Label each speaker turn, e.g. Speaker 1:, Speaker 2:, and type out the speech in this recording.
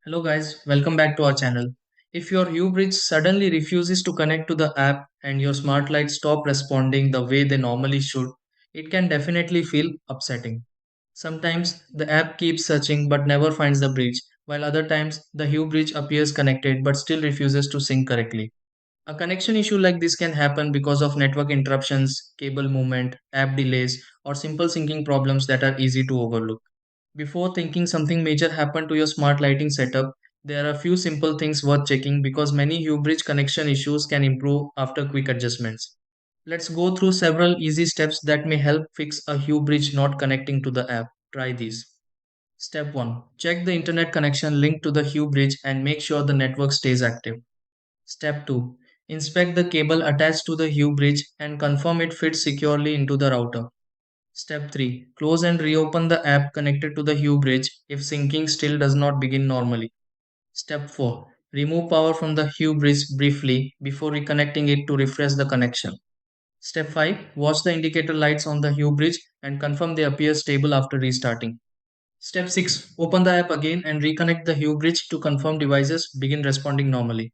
Speaker 1: Hello guys, welcome back to our channel. If your Ubridge suddenly refuses to connect to the app and your smart lights stop responding the way they normally should, it can definitely feel upsetting. Sometimes the app keeps searching but never finds the bridge, while other times the Ubridge appears connected but still refuses to sync correctly. A connection issue like this can happen because of network interruptions, cable movement, app delays, or simple syncing problems that are easy to overlook. Before thinking something major happened to your smart lighting setup, there are a few simple things worth checking because many Hubridge connection issues can improve after quick adjustments. Let's go through several easy steps that may help fix a Hubridge not connecting to the app. Try these. Step 1. Check the internet connection linked to the Hubridge and make sure the network stays active. Step 2. Inspect the cable attached to the Hubridge and confirm it fits securely into the router. Step 3. Close and reopen the app connected to the Hue bridge if syncing still does not begin normally. Step 4. Remove power from the Hue bridge briefly before reconnecting it to refresh the connection. Step 5. Watch the indicator lights on the Hue bridge and confirm they appear stable after restarting. Step 6. Open the app again and reconnect the Hue bridge to confirm devices begin responding normally.